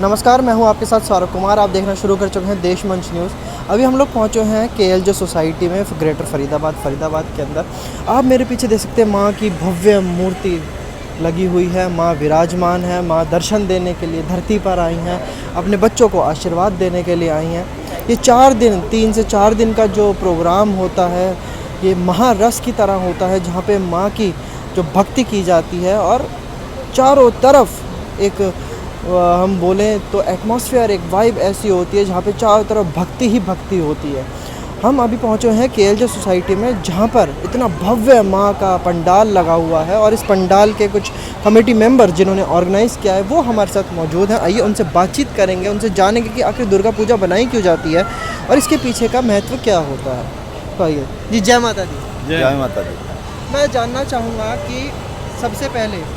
नमस्कार, मैं हूं आपके साथ सौरभ कुमार। आप देखना शुरू कर चुके हैं देश मंच न्यूज़। अभी हम लोग पहुंचे हैं KLJ सोसाइटी में, ग्रेटर फरीदाबाद के अंदर। आप मेरे पीछे देख सकते हैं, माँ की भव्य मूर्ति लगी हुई है। माँ विराजमान है। माँ दर्शन देने के लिए धरती पर आई हैं, अपने बच्चों को आशीर्वाद देने के लिए आई हैं। ये 4 दिन, 3 से 4 दिन का जो प्रोग्राम होता है, ये महारस की तरह होता है, जहाँ पे माँ की जो भक्ति की जाती है और चारों तरफ एक हम बोलें तो एटमॉस्फेयर, एक वाइब ऐसी होती है जहाँ पे चारों तरफ भक्ति ही भक्ति होती है। हम अभी पहुँचे हैं KLJ सोसाइटी में, जहाँ पर इतना भव्य माँ का पंडाल लगा हुआ है और इस पंडाल के कुछ कमेटी मेंबर जिन्होंने ऑर्गेनाइज़ किया है वो हमारे साथ मौजूद हैं। आइए उनसे बातचीत करेंगे, उनसे जानेंगे कि आखिर दुर्गा पूजा बनाई क्यों जाती है और इसके पीछे का महत्व क्या होता है। तो आइए जी। जय माता दी। जय माता दी। मैं जानना चाहूँगा कि सबसे पहले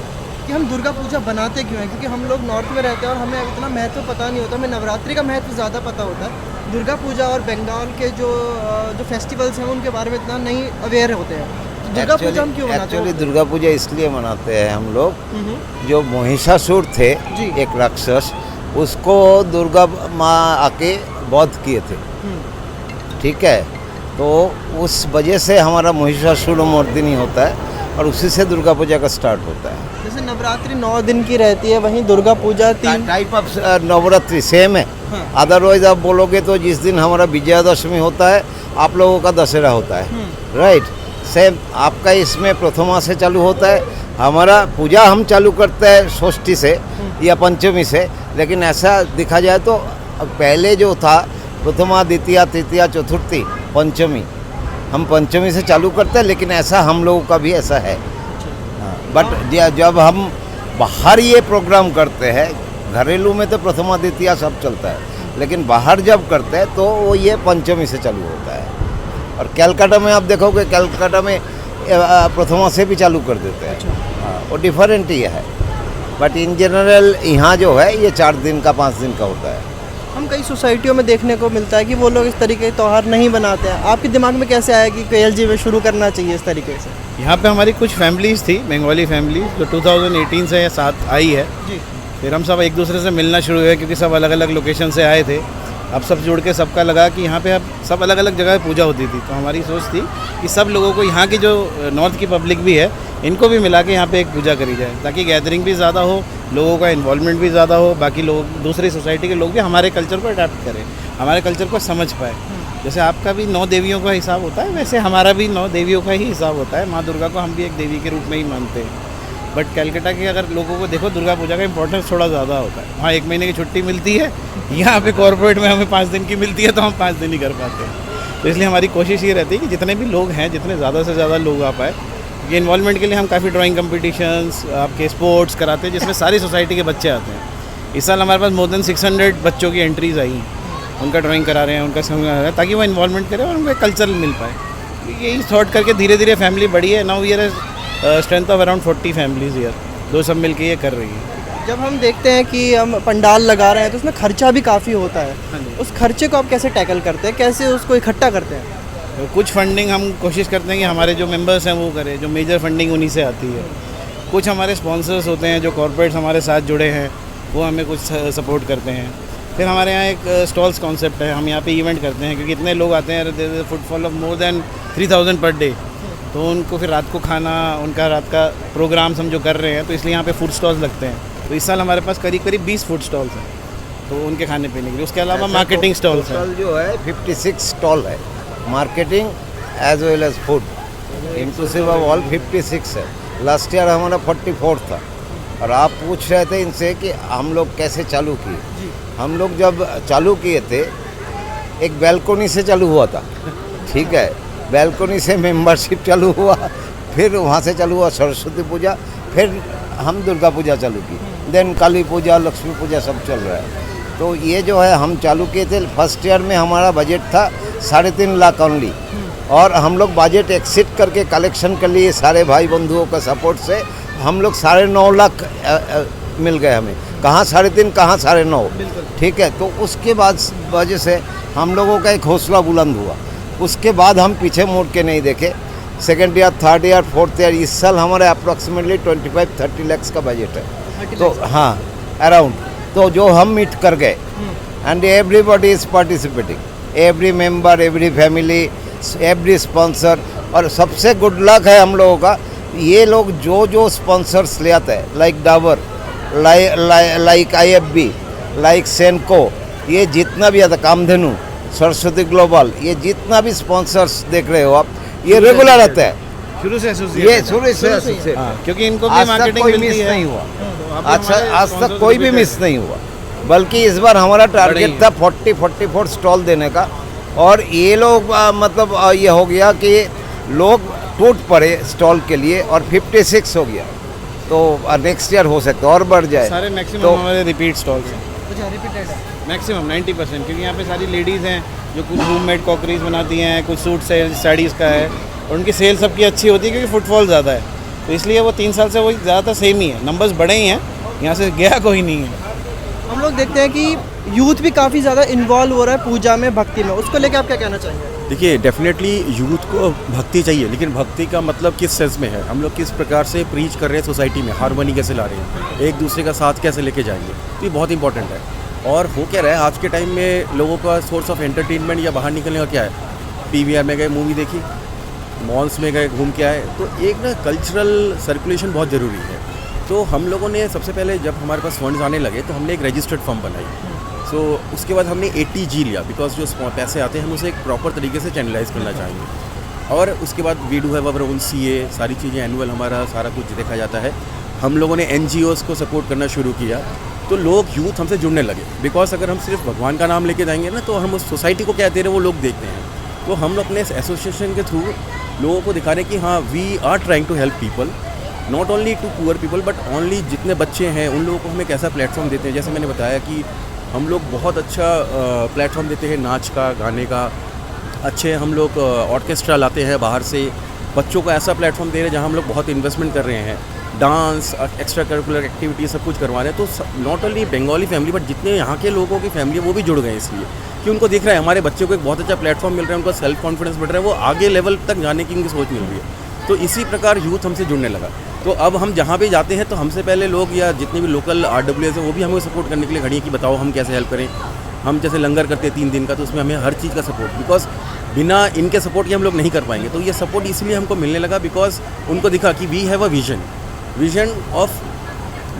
कि हम दुर्गा पूजा बनाते क्यों हैं, क्योंकि हम लोग नॉर्थ में रहते हैं और हमें इतना महत्व पता नहीं होता। हमें नवरात्रि का महत्व ज़्यादा पता होता है, दुर्गा पूजा और बंगाल के जो फेस्टिवल्स हैं उनके बारे में इतना नहीं अवेयर होते हैं। तो दुर्गा पूजा हम क्यों मनाते हैं? एक्चुअली दुर्गा पूजा इसलिए मनाते हैं हम लोग, जो महिषासुर थे एक राक्षस, उसको दुर्गा माँ आके वध किए थे। ठीक है, तो उस वजह से हमारा महिषासुर मर्दिनी होता है और उसी से दुर्गा पूजा का स्टार्ट होता है। जैसे नवरात्रि 9 दिन की रहती है, वहीं Durga Puja 3 type of Navratri same है। अदरवाइज आप बोलोगे तो जिस दिन हमारा विजयादशमी होता है, आप लोगों का दशहरा होता है, राइट। सेम आपका इसमें प्रथमा से चालू होता है, हमारा पूजा हम चालू करते हैं षष्ठी से या पंचमी से। लेकिन ऐसा देखा जाए तो पहले जो था प्रथमा, द्वितीया, तृतीया, चतुर्थी, पंचमी, हम पंचमी से चालू करते हैं। लेकिन ऐसा हम लोगों का भी ऐसा है। बट जब हम बाहर ये प्रोग्राम करते हैं, घरेलू में तो प्रथमा, द्वितीया सब चलता है, लेकिन बाहर जब करते हैं तो वो ये पंचमी से चालू होता है। और कलकत्ता में आप देखोगे, कलकत्ता में प्रथमा से भी चालू कर देते हैं। हाँ, वो डिफरेंट ही है। बट इन जनरल यहाँ जो है ये 4 दिन का 5 दिन का होता है। हम कई सोसाइटियों में देखने को मिलता है कि वो लोग इस तरीके के त्यौहार नहीं बनाते हैं। आपके दिमाग में कैसे आया कि KLJ में शुरू करना चाहिए इस तरीके से? यहाँ पे हमारी कुछ फैमिलीज़ थी, बंगाली फैमिलीज, जो 2018 से साथ आई है जी। फिर हम सब एक दूसरे से मिलना शुरू हुए, क्योंकि सब अलग अलग लोकेशन से आए थे। अब सब जुड़ के सबका लगा कि यहाँ पे अब सब अलग अलग जगह पूजा होती थी। तो हमारी सोच थी कि सब लोगों को, यहाँ की जो नॉर्थ की पब्लिक भी है, इनको भी मिला के यहाँ पे एक पूजा करी जाए, ताकि गैदरिंग भी ज़्यादा हो, लोगों का इन्वॉल्वमेंट भी ज़्यादा हो, बाकी लोग, दूसरी सोसाइटी के लोग भी हमारे कल्चर को अडैप्ट करें, हमारे कल्चर को समझ पाए। जैसे आपका भी 9 देवियों का हिसाब होता है, वैसे हमारा भी 9 देवियों का ही हिसाब होता है। माँ दुर्गा को हम भी एक देवी के रूप में ही मानते हैं। बट कलकत्ता के अगर लोगों को देखो, दुर्गा पूजा का इंपॉर्टेंस थोड़ा ज़्यादा होता है। वहाँ 1 महीने की छुट्टी मिलती है, यहाँ पे कॉर्पोरेट में हमें 5 दिन की मिलती है, तो हम 5 दिन ही कर पाते हैं। तो इसलिए हमारी कोशिश ये रहती है कि जितने भी लोग हैं, जितने ज़्यादा से ज़्यादा लोग आ पाए। ये इन्वॉल्वमेंट के लिए हम काफ़ी ड्राइंग कंपटीशंस, आपके स्पोर्ट्स कराते हैं, जिसमें सारी सोसाइटी के बच्चे आते हैं। इस साल हमारे पास मोर देन 600 बच्चों की एंट्रीज आई हैं, उनका ड्राइंग करा रहे हैं, उनका संग करा रहे हैं, ताकि वो इन्वॉल्वमेंट करें और उनको कल्चर मिल पाए। यही थॉट करके धीरे धीरे फैमिली बढ़ी है। Now we are strength of around 40 families year, जो सब मिल के ये कर रही है। जब हम देखते हैं कि हम पंडाल लगा रहे हैं तो उसमें खर्चा भी काफ़ी होता है। उस खर्चे को आप कैसे टैकल करते हैं, कैसे उसको इकट्ठा करते हैं? तो कुछ फंडिंग हम कोशिश करते हैं कि हमारे जो मेंबर्स हैं वो करें, जो मेजर फंडिंग उन्हीं से आती है। कुछ हमारे स्पॉन्सर्स होते हैं, जो कॉर्पोरेट्स हमारे साथ जुड़े हैं, वो हमें कुछ सपोर्ट करते हैं। फिर हमारे यहाँ एक स्टॉल्स कॉन्सेप्ट है, हम यहाँ पे इवेंट करते हैं, क्योंकि इतने लोग आते हैं, footfall of more than 3000 per day. तो उनको फिर रात को खाना, उनका रात का प्रोग्राम्स हम जो कर रहे हैं, तो इसलिए यहाँ पे फूड स्टॉल्स लगते हैं। तो इस साल हमारे पास करीब 20 फूड स्टॉल्स हैं, तो उनके खाने पीने के लिए। उसके अलावा मार्केटिंग स्टॉल्स हैं। जो है 56 स्टॉल है, marketing as well as food, inclusive of all 56 है। लास्ट ईयर हमारा 44 था। और आप पूछ रहे थे इनसे कि हम लोग कैसे चालू किए। हम लोग जब चालू किए थे, एक बैल्कोनी से चालू हुआ था। ठीक है, बैल्कोनी से मेंबरशिप चालू हुआ, फिर वहाँ से चालू हुआ सरस्वती पूजा, फिर हम दुर्गा पूजा चालू की, देन काली पूजा, लक्ष्मी पूजा सब चल रहा है। तो ये जो है हम चालू किए थे, फर्स्ट ईयर में हमारा बजट था 3.5 लाख ओनली। और हम लोग बजट एक्सिट करके कलेक्शन के लिए सारे भाई बंधुओं का सपोर्ट से हम लोग 9.5 लाख मिल गए हमें। कहाँ 3.5, कहाँ 9.5। ठीक है, तो उसके बाद वजह से हम लोगों का एक हौसला बुलंद हुआ। उसके बाद हम पीछे मुड़ के नहीं देखे। 2nd year, 3rd year, 4th year, इस साल हमारे अप्रॉक्सीमेटली 25-30 लाख का बजट है। तो हाँ, अराउंड तो जो हम मीट कर गए and everybody is participating, every member, every family, every sponsor. और सबसे गुड लक है हम लोगों का, ये लोग जो जो स्पॉन्सर्स ले आते हैं, like Dabur, like IFB, like Senco, ये जितना भी आता, कामधेनु, सरस्वती ग्लोबल, ये जितना भी स्पॉन्सर्स देख रहे हो आप, ये रेगुलर आता है। शुरू से एसोसिएट ये शुरू से associate। क्योंकि इनको भी आज तक मार्केटिंग कोई मिलती मिस है। नहीं हुआ, तो आप आज हमारे तक कोई भी sponsors मिस नहीं हुआ, बल्कि इस बार हमारा टारगेट था 44 स्टॉल देने का, और ये लोग मतलब ये हो गया कि लोग टूट पड़े स्टॉल के लिए, और 56 हो गया। तो नेक्स्ट ईयर हो सकता है और बढ़ जाए। सारे मैक्सिमम तो हमारे रिपीट स्टॉल्स हैं, अच्छा रिपीटेड है। मैक्सिमम 90%, क्योंकि यहाँ पे सारी लेडीज़ हैं जो कुछ होममेड क्रॉकरीज बनाती हैं, कुछ सूट साड़ीज़ का है, और उनकी सेल सबकी अच्छी होती है क्योंकि फुटफॉल ज़्यादा है। तो इसलिए वो 3 साल से वही ज़्यादातर सेम ही है, नंबर्स बड़े ही हैं, यहाँ से गया कोई नहीं है। हम लोग देखते हैं कि यूथ भी काफ़ी ज़्यादा इन्वॉल्व हो रहा है पूजा में, भक्ति में, उसको लेकर आप क्या कहना चाहेंगे? देखिए, डेफिनेटली यूथ को भक्ति चाहिए, लेकिन भक्ति का मतलब किस सेंस में है, हम लोग किस प्रकार से प्रीच कर रहे हैं सोसाइटी में, हार्मनी कैसे ला रहे हैं, एक दूसरे का साथ कैसे लेके जाएंगे, तो ये बहुत इंपॉर्टेंट है। और हो क्या रहा है आज के टाइम में, लोगों का सोर्स ऑफ एंटरटेनमेंट या बाहर निकलने का क्या है, PVR में गए मूवी देखी, मॉल्स में गए घूम के आए, तो एक ना कल्चरल सर्कुलेशन बहुत ज़रूरी है। तो हम लोगों ने सबसे पहले जब हमारे पास फंड्स आने लगे तो हमने एक रजिस्टर्ड फर्म बनाई। सो उसके बाद हमने 80G लिया, बिकॉज जो पैसे आते हैं हम उसे एक प्रॉपर तरीके से चैनलाइज करना चाहेंगे। और उसके बाद we do have our own CA, सारी चीज़ें एनुअल हमारा सारा कुछ देखा जाता है। हम लोगों ने NGOs को सपोर्ट करना शुरू किया, तो लोग यूथ हमसे जुड़ने लगे, बिकॉज अगर हम सिर्फ भगवान का नाम लेके जाएंगे ना, तो हम उस सोसाइटी को क्या दे रहे हैं वो लोग देखते हैं। तो हम अपने एसोसिएशन के थ्रू लोगों को दिखा रहे हैं कि हाँ, we are trying to help people, not only to poor people but only जितने बच्चे हैं उन लोगों को हम एक ऐसा प्लेटफॉर्म देते हैं। जैसे मैंने बताया कि हम लोग बहुत अच्छा प्लेटफॉर्म देते हैं नाच का, गाने का, अच्छे हम लोग ऑर्केस्ट्रा लाते हैं बाहर से, बच्चों को ऐसा प्लेटफॉर्म दे रहे हैं जहाँ हम लोग बहुत इन्वेस्टमेंट कर रहे हैं, डांस, एक्स्ट्रा करिकुलर एक्टिविटी सब कुछ करवा रहे हैं। तो not only Bengali family but जितने यहाँ के लोगों की फैमिली है वो भी जुड़ गए, इसलिए कि उनको दिख रहा है हमारे बच्चे को एक बहुत अच्छा प्लेटफॉर्म मिल रहा है, उनका सेल्फ कॉन्फिडेंस बढ़ रहा है, वो आगे लेवल तक जाने की उनकी सोच मिल रही है। तो इसी प्रकार यूथ हमसे जुड़ने लगा। तो अब हम जहाँ भी जाते हैं तो हमसे पहले लोग या जितने भी लोकल RWS हैं वो भी हमें सपोर्ट करने के लिए खड़ी है कि बताओ हम कैसे हेल्प करें। हम जैसे लंगर करते हैं 3 दिन का, तो उसमें हमें हर चीज़ का सपोर्ट, बिकॉज बिना इनके सपोर्ट के हम लोग नहीं कर पाएंगे। तो ये सपोर्ट इसलिए हमको मिलने लगा बिकॉज उनको दिखा कि we have a vision of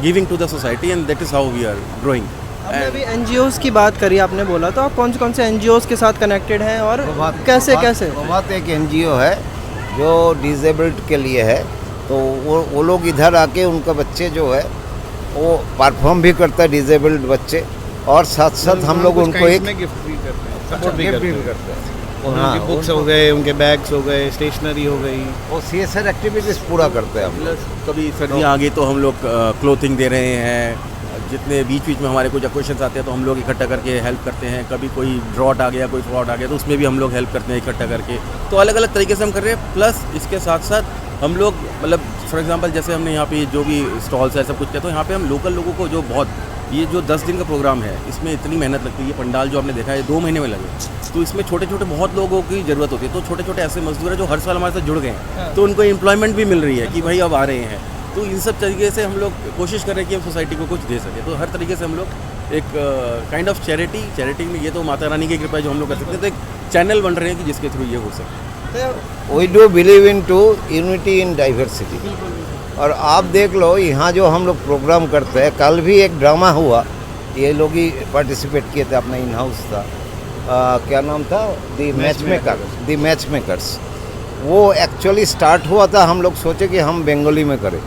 giving to the society and that is how we are growing. आपने अभी NGOs की बात करी, आपने बोला, तो आप कौन से NGOs के साथ कनेक्टेड हैं और कैसे? बहुत एक NGO है जो डिसेबल्ड के लिए है, तो वो लोग इधर आके उनका बच्चे जो है वो परफॉर्म भी करता है, डिसेबल्ड बच्चे, और साथ साथ हम लोग उनको एक गिफ्ट भी करते हैं, अच्छा, सपोर्ट भी गिफ्ट करते भी हैं। करते हैं। उनकी बुक्स हो गए, उनके बैग्स हो गए, स्टेशनरी हो गई, वो CSR एक्टिविटीज़ पूरा करते हैं हम लोग। कभी सर्दियाँ आ गई तो हम लोग क्लोथिंग दे रहे हैं, जितने बीच में हमारे कुछ क्वेश्चन आते हैं तो हम लोग इकट्ठा करके हेल्प करते हैं। कभी कोई ड्रॉट आ गया, कोई फ्रॉड आ गया, तो उसमें भी हम लोग हेल्प करते हैं इकट्ठा करके। तो अलग अलग तरीके से हम कर रहे हैं। प्लस इसके साथ साथ हम लोग मतलब फॉर एग्जांपल जैसे हमने यहाँ पे जो भी स्टॉल्स है सब कुछ किया, तो यहाँ पे हम लोकल लोगों को जो बहुत ये जो 10 दिन का प्रोग्राम है इसमें इतनी मेहनत लगती है। ये पंडाल जो आपने देखा है 2 महीने में लगे, तो इसमें छोटे छोटे बहुत लोगों की ज़रूरत होती है। तो छोटे छोटे ऐसे मजदूर हैं जो हर साल हमारे साथ जुड़ गए हैं, तो उनको एम्प्लॉयमेंट भी मिल रही है कि भाई अब आ रहे हैं। तो इन सब तरीके से हम लोग कोशिश कर रहे हैं कि हम सोसाइटी को कुछ दे सकें। तो हर तरीके से हम लोग एक काइंड ऑफ चैरिटी में, ये तो माता रानी की कृपा है जो हम लोग कर सकते हैं, तो एक चैनल बन रहे हैं कि जिसके थ्रू ये हो सके। We do believe in to unity in diversity. और आप देख लो यहाँ जो हम लोग प्रोग्राम करते हैं, कल भी एक ड्रामा हुआ, ये लोग ही पार्टिसिपेट किए थे, अपना इन हाउस था, क्या नाम था, द मैच मेकर्स। वो एक्चुअली स्टार्ट हुआ था, हम लोग सोचे कि हम बंगाली में करें,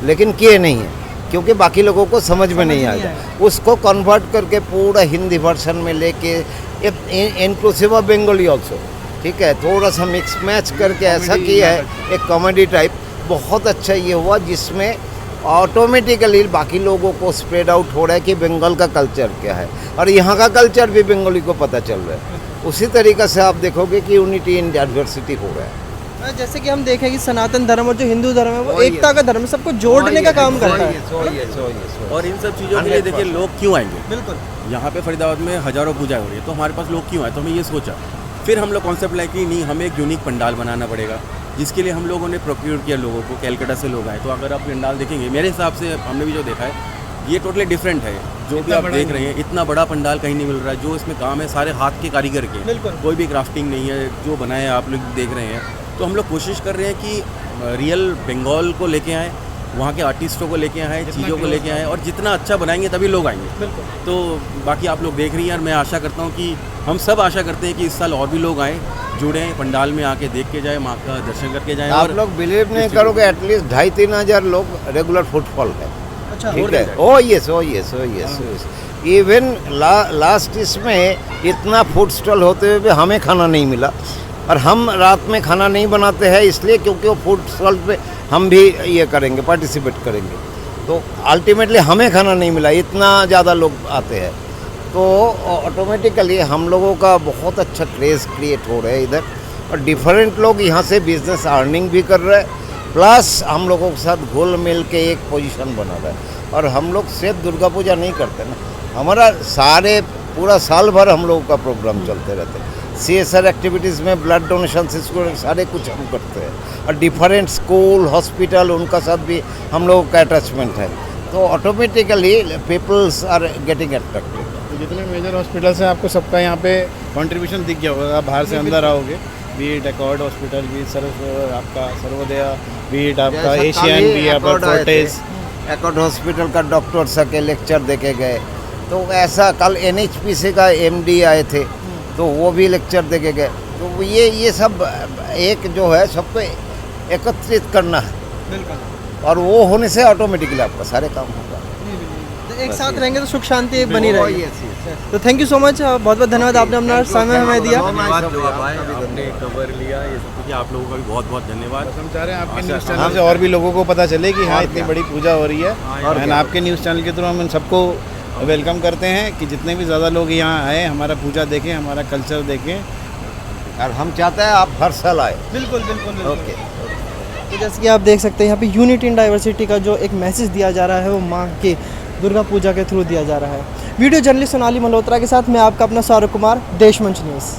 लेकिन किए नहीं है क्योंकि बाकी लोगों को समझ में नहीं आया। उसको कन्वर्ट करके पूरा हिंदी वर्जन में लेके इंक्लूसिव ऑफ बंगाली ऑल्सो, ठीक है, थोड़ा सा मिक्स मैच करके ऐसा किया है, एक कॉमेडी टाइप। बहुत अच्छा ये हुआ जिसमें ऑटोमेटिकली बाकी लोगों को स्प्रेड आउट हो रहा है कि बंगाल का कल्चर क्या है, और यहाँ का कल्चर भी बंगाली को पता चल रहा है। उसी तरीक़े से आप देखोगे कि यूनिटी इन डाइवर्सिटी हो रहा है। जैसे कि हम देखें कि सनातन धर्म और जो हिंदू धर्म है वो एकता का धर्म है, सबको जोड़ने का काम करता है। और इन सब चीज़ों के लिए देखिए लोग क्यों आएंगे। बिल्कुल, यहाँ पे फरीदाबाद में हज़ारों पूजा हो रही है, तो हमारे पास लोग क्यों आए, तो हमने ये सोचा। फिर हम लोग कॉन्सेप्ट लाए कि नहीं, हमें एक यूनिक पंडाल बनाना पड़ेगा, जिसके लिए हम लोगों ने प्रोक्योर किया लोगों को। कैलकाटा से लोग आए, तो अगर आप पंडाल देखेंगे, मेरे हिसाब से हमने भी जो देखा है, ये टोटली डिफरेंट है। जो भी आप देख रहे हैं, इतना बड़ा पंडाल कहीं नहीं मिल रहा है। जो इसमें काम है सारे हाथ के कारीगर के, कोई भी क्राफ्टिंग नहीं है। जो बनाए आप लोग देख रहे हैं, तो हम लोग कोशिश कर रहे हैं कि रियल बंगाल को लेके आएँ, वहाँ के आर्टिस्टों को लेके आए, चीज़ों को लेके आए, और जितना अच्छा बनाएंगे तभी लोग आएंगे। तो बाकी आप लोग देख रही हैं, और मैं आशा करता हूँ कि हम सब आशा करते हैं कि इस साल और भी लोग आएँ, जुड़ें, पंडाल में आके देख के जाए, माँ का दर्शन करके जाएँ। आप और लोग बिलीव नहीं करोगे, एटलीस्ट 2,500-3 हज़ार लोग रेगुलर फुटफॉल है। अच्छा, ठीक है। ओ यस इवन लास्ट इसमें इतना फूड स्टॉल होते हुए भी हमें खाना नहीं मिला, और हम रात में खाना नहीं बनाते हैं इसलिए क्योंकि वो फूड स्टॉल पे हम भी ये करेंगे, पार्टिसिपेट करेंगे, तो अल्टीमेटली हमें खाना नहीं मिला, इतना ज़्यादा लोग आते हैं। तो ऑटोमेटिकली हम लोगों का बहुत अच्छा क्रेज़ क्रिएट हो रहा है इधर, और डिफरेंट लोग यहाँ से बिजनेस अर्निंग भी कर रहे हैं, प्लस हम लोगों के साथ घुल मिल के एक पोजीशन बना रहा है। और हम लोग सिर्फ दुर्गा पूजा नहीं करते ना, हमारा सारे पूरा साल भर हम लोगों का प्रोग्राम चलते रहते हैं। CSR एक्टिविटीज़ में ब्लड डोनेशन से सारे कुछ हम करते हैं, और डिफरेंट स्कूल हॉस्पिटल उनका साथ भी हम लोगों का अटैचमेंट है, तो automatically peoples are getting attracted. तो जितने मेजर हॉस्पिटल्स हैं आपको सबका यहाँ पे कंट्रीब्यूशन दिख गया होगा। आप बाहर से अंदर आओगे, बीट एकॉर्ड हॉस्पिटल, बीट आपका सर्वोदय, बीट आपका एशियन, भी आपका फोर्टिस। एकॉर्ड हॉस्पिटल का डॉक्टर सके लेक्चर देके गए, तो ऐसा कल NHPC का MD आए थे, तो वो भी लेक्चर देके गए। तो ये सब एक जो है सबको एकत्रित करना है, और वो होने से ऑटोमेटिकली आपका सारे काम होगा। तो एक साथ रहेंगे तो सुख शांति बनी रहेगी। तो थैंक यू सो मच, बहुत बहुत धन्यवाद, आपने अपना समय हमें दिया। धन्यवाद जो आपने कवर लिया, ये सब कुछ आप लोगों का भी बहुत बहुत धन्यवाद। हम चाह रहे हैं आपके न्यूज़ चैनल से और भी लोगों को पता चले कि हाँ इतनी बड़ी पूजा हो रही है, एंड आपके न्यूज़ चैनल के थ्रू हम उन सबको वेलकम करते हैं कि जितने भी ज़्यादा लोग यहाँ आए, हमारा पूजा देखें, हमारा कल्चर देखें, और हम चाहते हैं आप हर साल आए। बिल्कुल बिल्कुल। ओके। तो जैसे कि आप देख सकते हैं यहाँ पे यूनिटी इन डाइवर्सिटी का जो एक मैसेज दिया जा रहा है, वो माँ के दुर्गा पूजा के थ्रू दिया जा रहा है। वीडियो जर्नलिस्ट सोनाली मल्होत्रा के साथ मैं आपका अपना सौरभ कुमार, देश मंच न्यूज़।